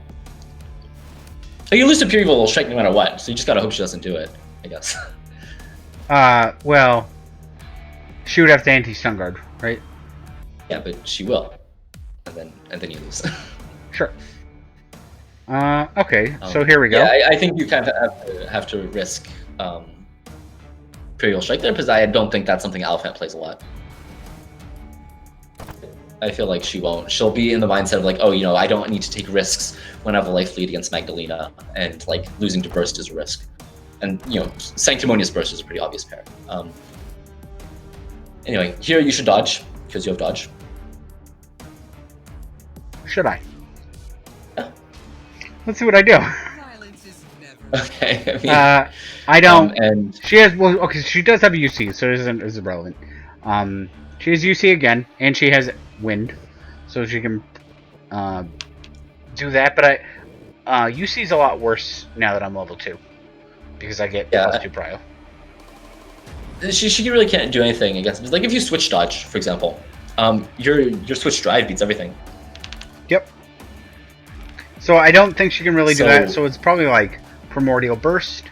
So you lose to Pure Evil Strike no matter what. So you just gotta hope she doesn't do it, I guess. Well, she would have to anti-Stun Guard, right? Yeah, but she will. And then you lose. Sure. Okay, so here we go. Yeah, I think you kind of have to risk Pure Evil Strike there, because I don't think that's something Aliphant plays a lot. I feel like she won't. She'll be in the mindset of like, oh, I don't need to take risks when I have a life lead against Magdelina, and like losing to Burst is a risk. And Sanctimonious Burst is a pretty obvious pair. Anyway, here you should dodge because you have dodge. Should I? Yeah. Let's see what I do. Okay. I don't. And she has okay. She does have a UC, so it isn't relevant. She has UC again, and she has Wind, so she can do that. But UC is a lot worse now that I'm level 2 because I get +2 prio. She really can't do anything against it. Like if you switch dodge, for example, your switch drive beats everything. Yep. So I don't think she can really do So- that. So it's probably like Primordial Burst.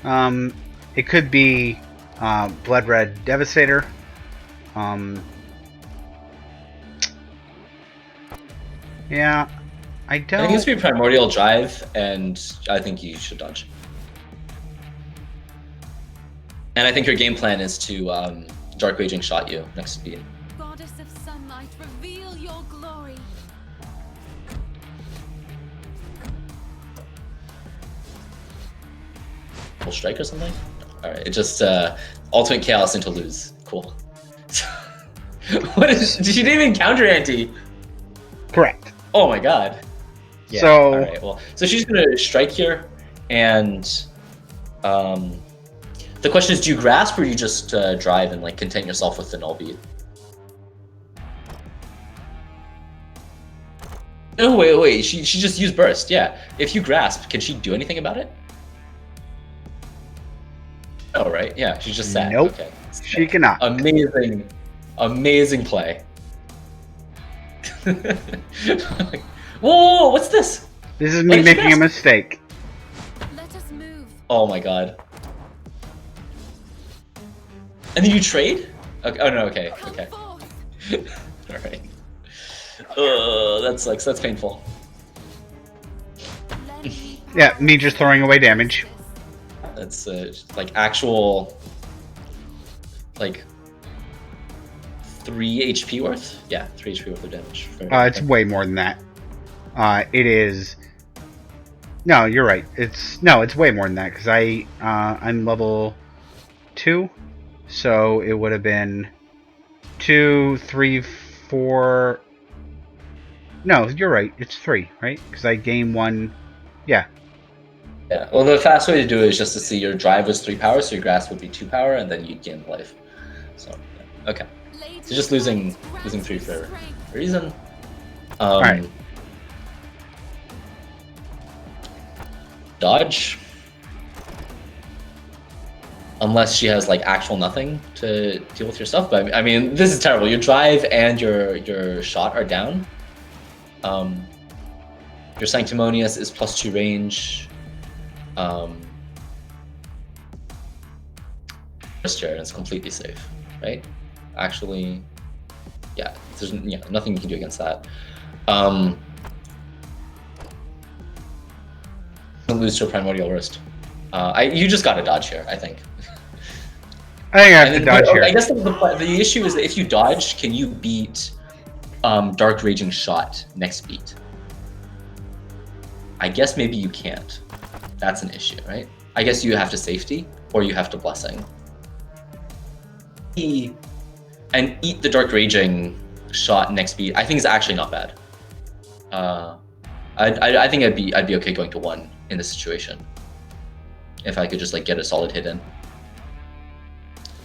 It could be Blood Red Devastator. Yeah, I I don't. think it's be Primordial Drive, and I think you should dodge. And I think your game plan is to Dark Raging Shot you next speed. Goddess of sunlight, reveal your glory. Full strike or something? Alright, it just ultimate chaos into lose. Cool. What is she didn't even counter anti? Correct. Oh my god. Yeah. So- alright, well. So she's gonna strike here, and the question is, do you grasp or do you just drive and like content yourself with the null beat? No, wait. She just used burst. Yeah. If you grasp, can she do anything about it? Oh right. Yeah. She's just sad. Nope. Okay. She cannot. Amazing play. Whoa! What's this? This is What me did you making a ask? mistake. Let us move. Oh my god. And then you trade? Okay. Oh no. Okay. Come Okay. forth. All right. That sucks. That's painful. Lend me Yeah, me just throwing away damage. That's like actual, like 3 HP worth. Yeah, 3 HP worth of damage. It's way more than that. It is. No, you're right. It's way more than that because I'm level 2, so it would have been 2, 3, 4. No, you're right. It's 3, right? Because I gain 1. Yeah. Yeah. Well, the fast way to do it is just to see your drive was 3 power, so your grasp would be 2 power, and then you'd gain life. So yeah. Okay. So just losing 3 for a reason. Alright. Dodge. Unless she has like actual nothing to deal with your stuff, but I mean this is terrible. Your drive and your shot are down. Your Sanctimonious is +2 range. First chair, and it's completely safe, right? Actually, yeah, there's nothing you can do against that. Lose to a Primordial Wrist. You just gotta dodge here, I think. I think I have to dodge here. I guess the issue is that if you dodge, can you beat Dark Raging Shot next beat? I guess maybe you can't. That's an issue, right? I guess you have to safety, or you have to blessing. And eat the Dark Raging Shot next beat. I think is actually not bad. I think I'd be okay going to 1 in this situation if I could just like get a solid hit in.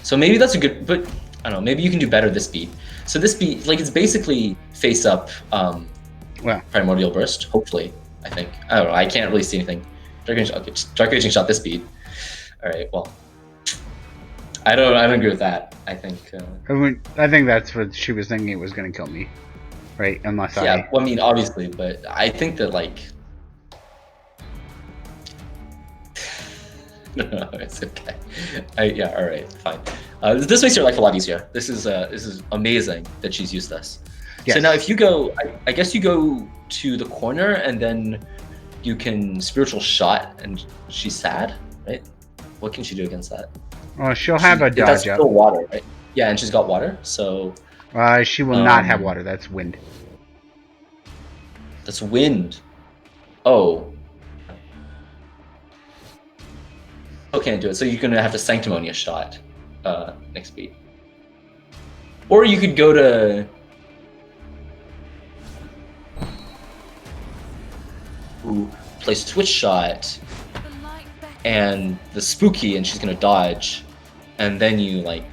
So maybe that's a good, but I don't know. Maybe you can do better this beat. So this beat, like it's basically face up Well, Primordial Burst. Hopefully, I think. I don't know. I can't really see anything. Dark Raging Shot this beat. All right. Well, I don't agree with that. I think. I think that's what she was thinking. It was going to kill me, right? Unless Yeah. Well, I mean, obviously, but I think that like. No, it's okay. Yeah, all right, fine. This makes your life a lot easier. This is amazing that she's used this. Yes. So now, if you go, I guess you go to the corner and then you can Spiritual Shot, and she's sad, right? What can she do against that? Well, she'll have a That's dodge up. still water, right? Yeah, and she's got water, so She will not have water. That's wind. that's wind. Oh. Okay, do it. So you're gonna have to Sanctimonious Shot next beat. Or you could go to play Switch Shot The light beckons. and the Spooky, and she's gonna dodge, and then you like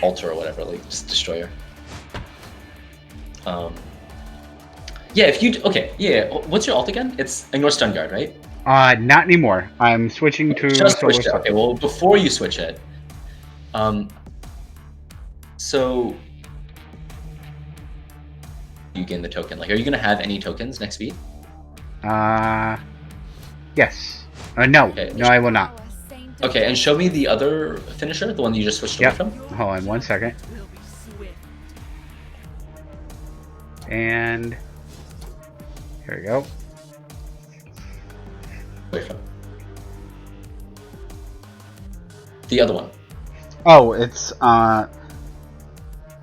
alter or whatever, like just destroy her. Yeah, if you what's your ult again? It's Ignore Stun Guard, right? Not anymore. I'm switching to Just Solar switch it. Star. Okay, well, before you switch it, so you gain the token? Like, are you gonna have any tokens next beat? Yes. No. Okay. No, I will not. Okay, and show me the other finisher, the one that you just switched away Yep. from. Hold on 1 second. And here we go. Away from. The other one. Oh, it's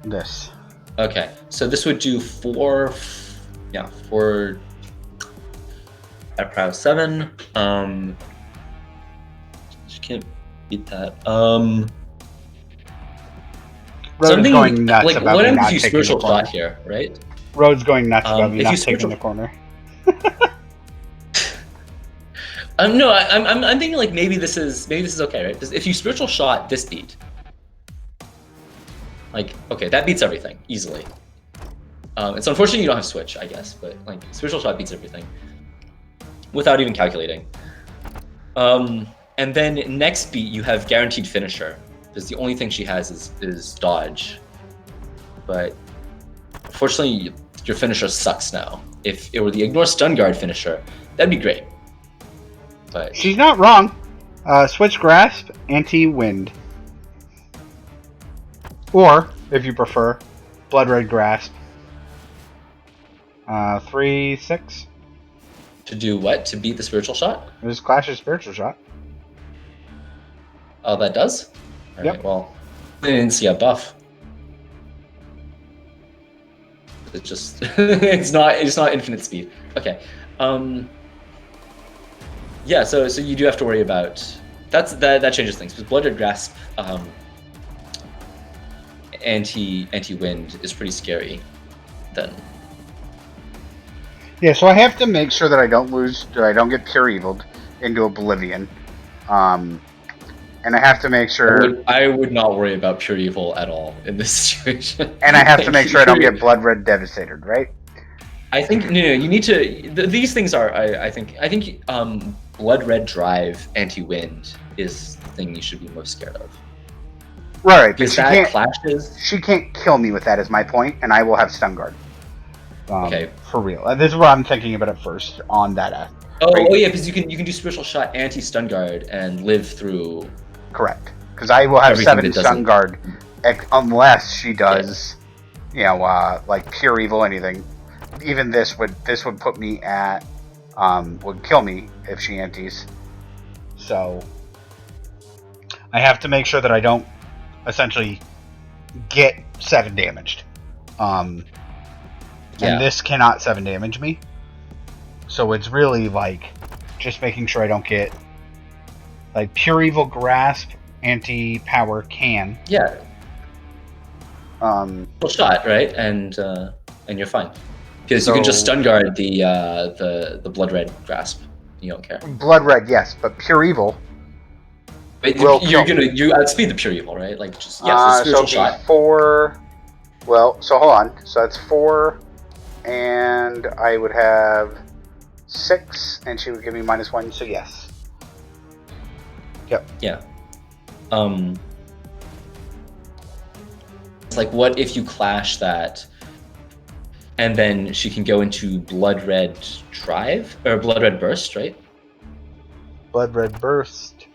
this. Okay, so this would do 4 at Prow 7. Just can't beat that. Road's going nuts like, about what me happens not if you taking the spiritual corner. shot here, right? Road's going nuts about me if not you taking spiritual- the corner. No, I'm thinking like maybe this is okay, right? Because if you spiritual shot this beat, like, okay, that beats everything easily. It's unfortunate you don't have switch, I guess, but like spiritual shot beats everything without even calculating. And then next beat you have guaranteed finisher, because the only thing she has is dodge. But unfortunately, your finisher sucks now. If it were the ignore stun guard finisher, that'd be great. But She's not wrong. Switch grasp, anti-wind. Or, if you prefer, blood red grasp. 3/6. to do what? To beat the spiritual shot? It was Clash's spiritual shot. Oh, that does? All Yep. right, well, I didn't see a buff. It's just it's not infinite speed. Okay. Yeah, so you do have to worry about that changes things, because blood red grasp anti-wind is pretty scary then. Yeah, so I have to make sure that I don't get pure eviled into oblivion. And I have to make sure I would not worry about pure evil at all in this situation. and I have to make sure I don't get blood red devastated, right? I think no, you need to. These things are. I think. Blood red drive anti-wind is the thing you should be most scared of. Right, but Because she that can't clashes. she can't kill me with that is my point, and I will have stun guard. Okay. For real. This is what I'm thinking about it first on that. Oh yeah, because you can do spiritual shot anti-stun guard and live through. Correct. Because I will have Everything 7 that stun doesn't- guard, unless she does, like pure evil anything. Even this would put me at, would kill me if she antis. So I have to make sure that I don't essentially get 7 damaged. And this cannot 7 damage me. So it's really like just making sure I don't get like pure evil grasp anti-power can. Yeah. Um, Full shot, right? And you're fine. Because you can just stun guard the blood red grasp. You don't care. blood red, yes, but pure evil. But Will you kill me. outspeed the pure evil, right? Like just the spiritual so shot. 4. Well, so hold on. So that's 4, and I would have 6, and she would give me -1. So yes. Yep. Yeah. It's like, what if you clash that, and then she can go into blood red drive or blood red burst, right? Blood red burst.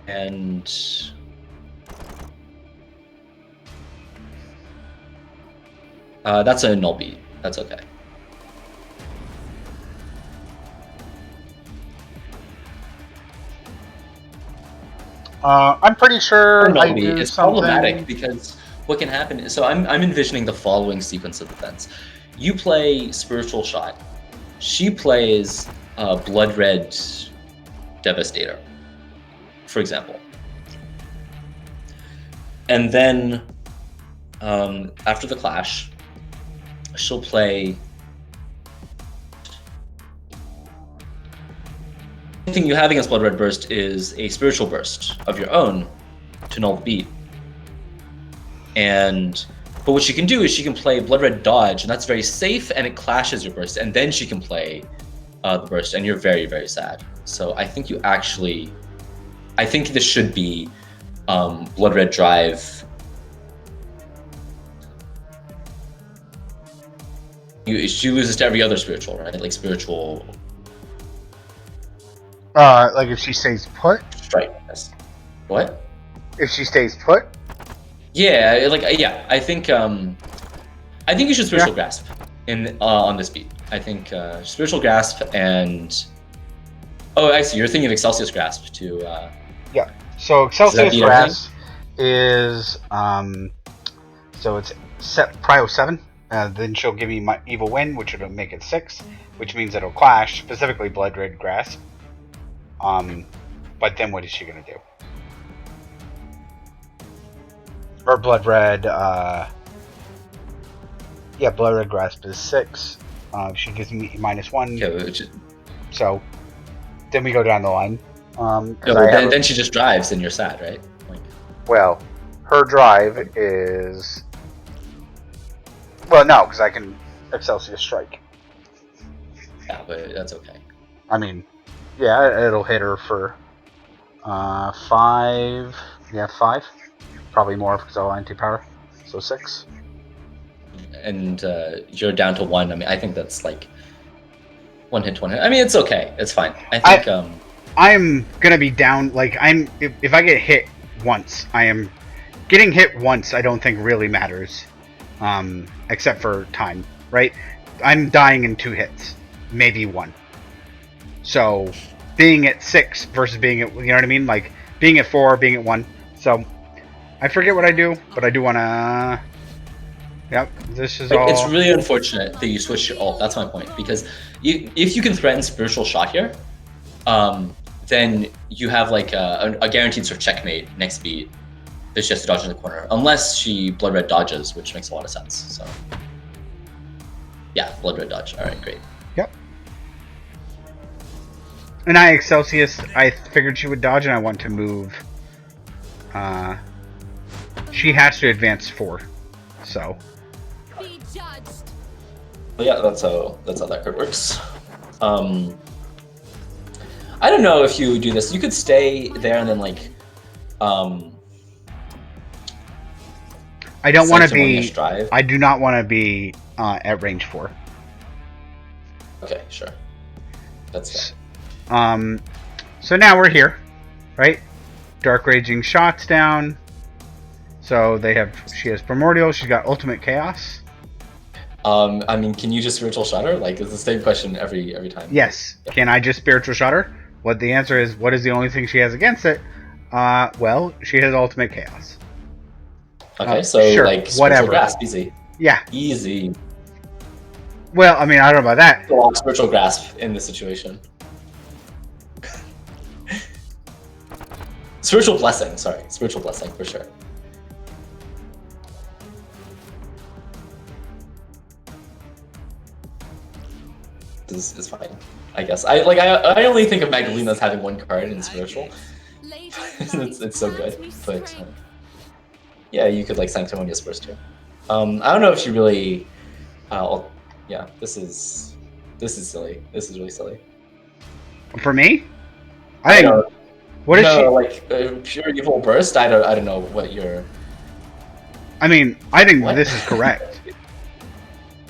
And that's a null beat. That's okay. I'm pretty sure Null I beat. do It's something. problematic because what can happen is, so I'm envisioning the following sequence of events. You play spiritual shot. She plays blood red devastator, for example. And then after the clash, she'll play. The thing you have against Blood Red Burst is a spiritual burst of your own to null the beat. But what she can do is she can play Blood Red Dodge, and that's very safe, and it clashes your burst, and then she can play the burst, and you're very, very sad. So I think you actually I think this should be Blood Red Drive. She loses to every other spiritual, right? Like spiritual Like if she stays put? strike. Yes. What? If she stays put? Yeah, I think you should spiritual grasp in on this beat. I think spiritual grasp and I see. You're thinking of Excelsius grasp to. Yeah. So Excelsius beat grasp is so it's set prio 7. Then she'll give me my evil wind, which will make it 6, which means it'll clash, specifically Blood Red Grasp. But then what is she gonna do? Or Blood Red, yeah, Blood Red Grasp is 6. She gives me -1. Yeah, so then we go down the line. Then she just drives, and you're sad, right? Like, well, her drive is. Well, no, because I can Excelsius Strike. yeah, but that's okay. I mean, yeah, it'll hit her for 5. Yeah, 5. Probably more because I'll anti-power. So 6. And you're down to 1. I mean, I think that's like 1 hit, 1 hit. I mean, it's okay. It's fine. I think I'm gonna be down. Like if I get hit once, I am getting hit once. I don't think really matters. Except for time, right? I'm dying in 2 hits, maybe 1. So, being at 6 versus being at, you know what I mean? Like, being at 4, being at 1. So, I forget what I do, but I do want to, yep, this is all. It's really unfortunate that you switched your ult, that's my point, because if you can threaten Spiritual Shot here, then you have like a guaranteed sort of checkmate next beat. There's just a dodge in the corner, unless she Blood Red dodges, which makes a lot of sense. So, yeah, Blood Red dodge. All right, great. Yep. And I Excelsius, I figured she would dodge, and I want to move. She has to advance 4, so. Be judged. Well, yeah, that's how that card works. I don't know if you do this. You could stay there and then like. I don't want to be. Drive. I do not want to be at range 4. Okay, sure. That's fair. So now we're here, right? Dark Raging shots down. So they have. She has Primordial. She's got Ultimate Chaos. I mean, can you just Spiritual Shot her? Like, it's the same question every time. Yes. Yeah. Can I just Spiritual Shot her? What the answer is? What is the only thing she has against it? Well, she has Ultimate Chaos. Okay, so sure, like whatever. Spiritual Grasp, easy. Yeah. Easy. Well, I mean, I don't know about that. Long Spiritual Grasp in this situation. Spiritual Blessing, sorry. Spiritual Blessing, for sure. This is fine, I guess. I only think of Magdelina as having 1 card in Spiritual. it's so good, but... yeah, you could like Sanctimonious Spurs too. I don't know if she really. Yeah, this is silly. This is really silly. For me, I think. What is she? Like pure evil burst. I don't know what you're. I mean, I think What? this is correct.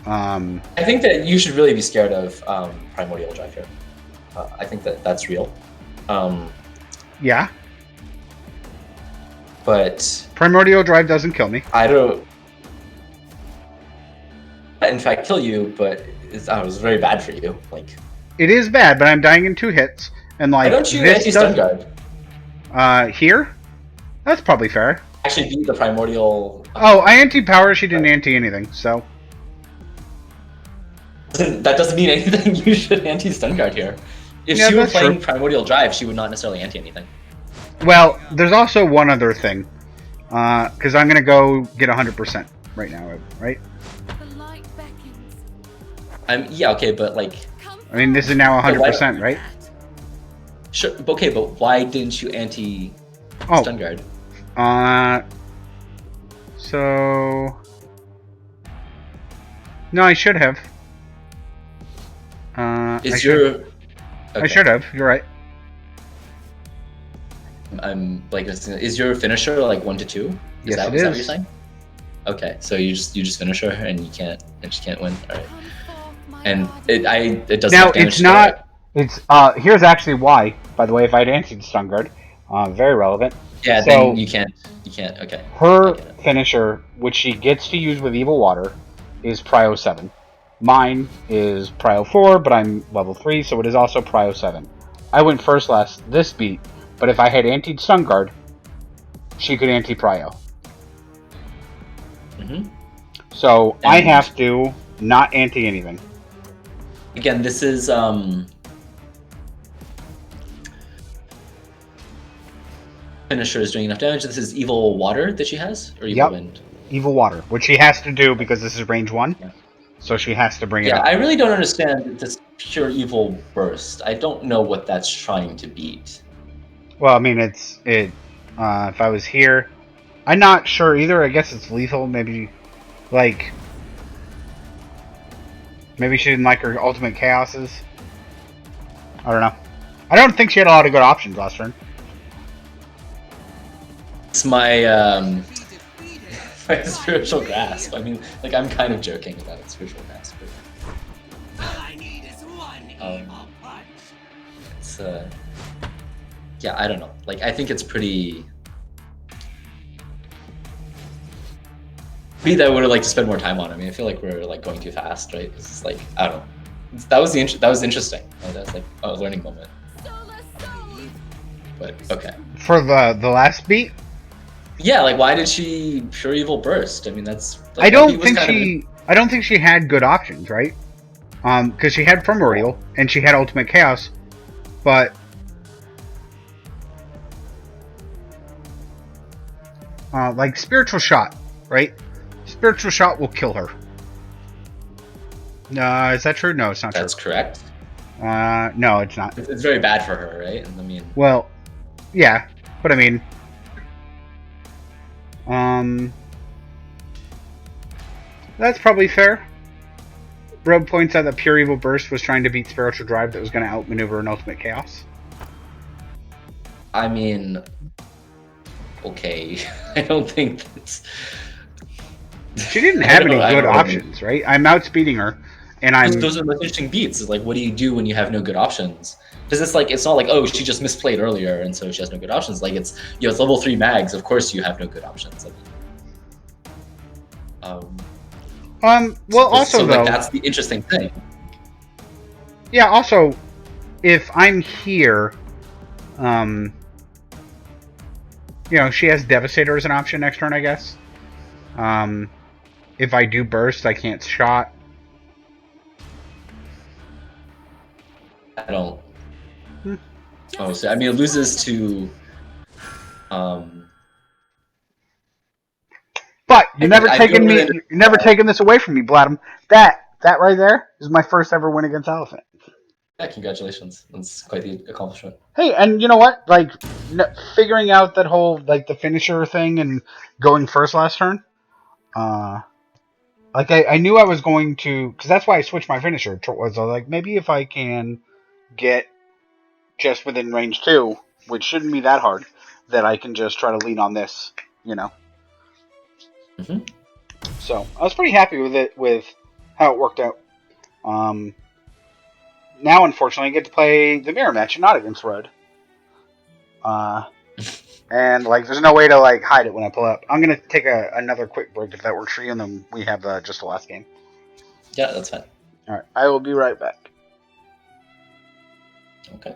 I think that you should really be scared of Primordial Drive here. I think that's real. Yeah. But Primordial Drive doesn't kill me. I don't. In fact, kill you, but it was very bad for you. Like. It is bad, but I'm dying in 2 hits, and like Why don't you this anti-stun guard? Here, that's probably fair. Actually, beat the Primordial. Oh, I anti-power. She didn't anti anything, so. That doesn't mean anything. You should anti-stun guard here. If Yeah, she were that's playing true. Primordial Drive, she would not necessarily anti anything. Well, there's also one other thing, because I'm gonna go get 100% right now, right? The light beckons. Yeah, okay, but like, I mean, this is now 100%, right? sure, okay, but why didn't you anti stun guard? So no, I should have. I should have. You're right. I'm like, is your finisher like 1 to 2? Yes, that it what you're is. saying? Okay, so you just finish her and she can't win. All right. And it doesn't Now have damage it's to go, right? not. It's here's actually why. By the way, if I'd answered Stun Guard, very relevant. Yeah, So then you can't. Okay, I her get it. finisher, which she gets to use with Evil Water, is Prio 7. Mine is Prio 4, but I'm level 3, so it is also Prio 7. I went first last this beat, but if I had antied Stun Guard, she could anti-Prio. So I have to not anti anything. Again, this is finisher is doing enough damage. This is Evil Water that she has, or Evil Wind. Evil Water, which she has to do because this is range 1. Yeah. So she has to bring it Yeah, up. I really don't understand this pure evil burst. I don't know what that's trying to beat. Well, I mean, if I was here, I'm not sure either. I guess it's lethal. Maybe, like, maybe she didn't like her ultimate chaoses. I don't know. I don't think she had a lot of good options last turn. It's my my spiritual grasp. I mean, like, I'm kind of joking about it, spiritual grasp. But, it's yeah, I don't know. Like, I think it's pretty. Me, that I would have liked to spend more time on. I mean, I feel like we're like going too fast, right? It's like, I don't know. That was interesting. That was like a learning moment. But okay. For the last beat, yeah, like, why did she pure evil burst? I mean, that's. Like, I don't think she had good options, right? Because she had Primordial and she had Ultimate Chaos, but like Spiritual Shot, right? Spiritual Shot will kill her. Is that true? No, it's not. That's true. correct. No, it's not. It's very bad for her, right? I mean. Well, yeah, but I mean, that's probably fair. Rob points out that Pure Evil Burst was trying to beat Spiritual Drive that was going to outmaneuver an Ultimate Chaos. I mean, okay. I don't think that's. She didn't have any good options, right? I'm outspeeding her, and Those are the most interesting beats. Is like, what do you do when you have no good options? Because it's like, it's not like, oh, she just misplayed earlier and so she has no good options. Like, it's, it's level 3 mags. Of course, you have no good options. Well, also though, like, that's the interesting thing. Yeah. Also, if I'm here, you know, she has Devastator as an option next turn, I guess. If I do burst, I can't shot. I don't. Oh, so I mean, it loses to. But you're never taking me. You're never taking this away from me, Blatm. That right there is my first ever win against Aliphant. Yeah, congratulations. That's quite the accomplishment. Hey, and you know what? Like, figuring out that whole, like, the finisher thing and going first last turn. Like, I knew I was going to, because that's why I switched my finisher. Was like, maybe if I can get just within range 2, which shouldn't be that hard, that I can just try to lean on this, you know. So I was pretty happy with it, with how it worked out. Now, unfortunately, I get to play the mirror match and not against Red. And, like, there's no way to, like, hide it when I pull up. I'm going to take another quick break if that works for you, and then we have just the last game. Yeah, that's fine. Alright, I will be right back. Okay.